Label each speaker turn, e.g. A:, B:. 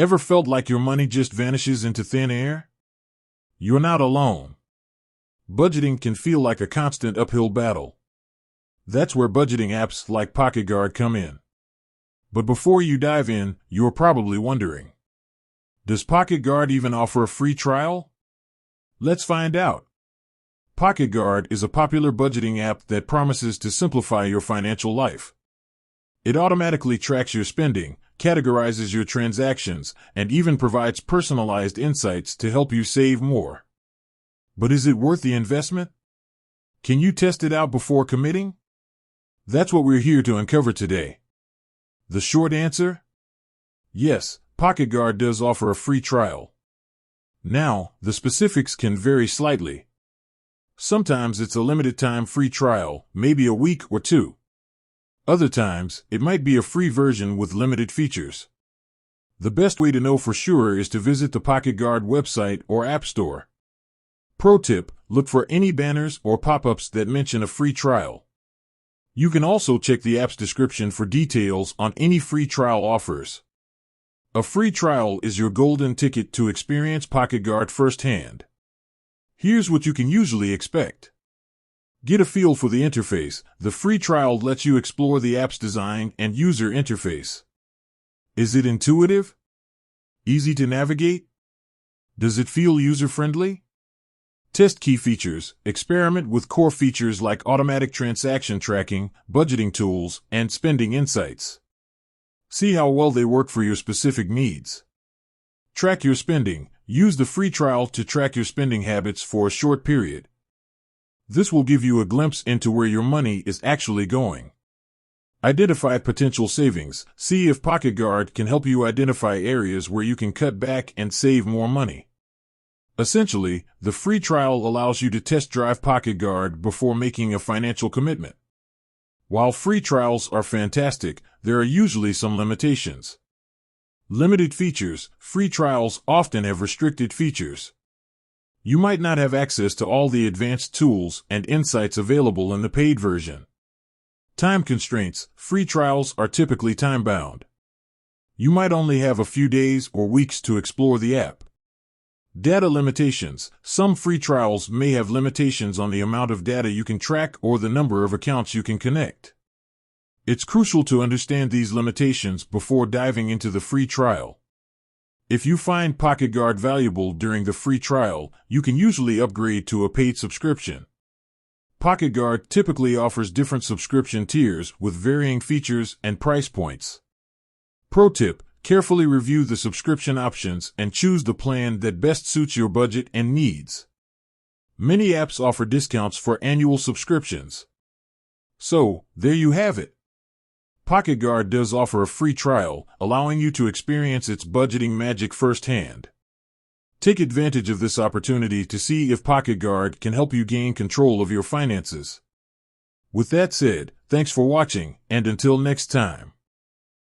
A: Ever felt like your money just vanishes into thin air? You're not alone. Budgeting can feel like a constant uphill battle. That's where budgeting apps like PocketGuard come in. But before you dive in, you're probably wondering, does PocketGuard even offer a free trial? Let's find out. PocketGuard is a popular budgeting app that promises to simplify your financial life. It automatically tracks your spending, categorizes your transactions, and even provides personalized insights to help you save more. But is it worth the investment? Can you test it out before committing? That's what we're here to uncover today. The short answer? Yes, PocketGuard does offer a free trial. Now, the specifics can vary slightly. Sometimes it's a limited time free trial, maybe a week or two. Other times, it might be a free version with limited features. The best way to know for sure is to visit the PocketGuard website or App Store. Pro tip, look for any banners or pop-ups that mention a free trial. You can also check the app's description for details on any free trial offers. A free trial is your golden ticket to experience PocketGuard firsthand. Here's what you can usually expect. Get a feel for the interface. The free trial lets you explore the app's design and user interface. Is it intuitive? Easy to navigate? Does it feel user-friendly? Test key features. Experiment with core features like automatic transaction tracking, budgeting tools, and spending insights. See how well they work for your specific needs. Track your spending. Use the free trial to track your spending habits for a short period. This will give you a glimpse into where your money is actually going. Identify potential savings. See if PocketGuard can help you identify areas where you can cut back and save more money. Essentially, the free trial allows you to test drive PocketGuard before making a financial commitment. While free trials are fantastic, there are usually some limitations. Limited features. Free trials often have restricted features. You might not have access to all the advanced tools and insights available in the paid version. Time constraints. Free trials are typically time-bound. You might only have a few days or weeks to explore the app. Data limitations. Some free trials may have limitations on the amount of data you can track or the number of accounts you can connect. It's crucial to understand these limitations before diving into the free trial. If you find PocketGuard valuable during the free trial, you can usually upgrade to a paid subscription. PocketGuard typically offers different subscription tiers with varying features and price points. Pro tip, carefully review the subscription options and choose the plan that best suits your budget and needs. Many apps offer discounts for annual subscriptions. So, there you have it. PocketGuard does offer a free trial, allowing you to experience its budgeting magic firsthand. Take advantage of this opportunity to see if PocketGuard can help you gain control of your finances. With that said, thanks for watching, and until next time.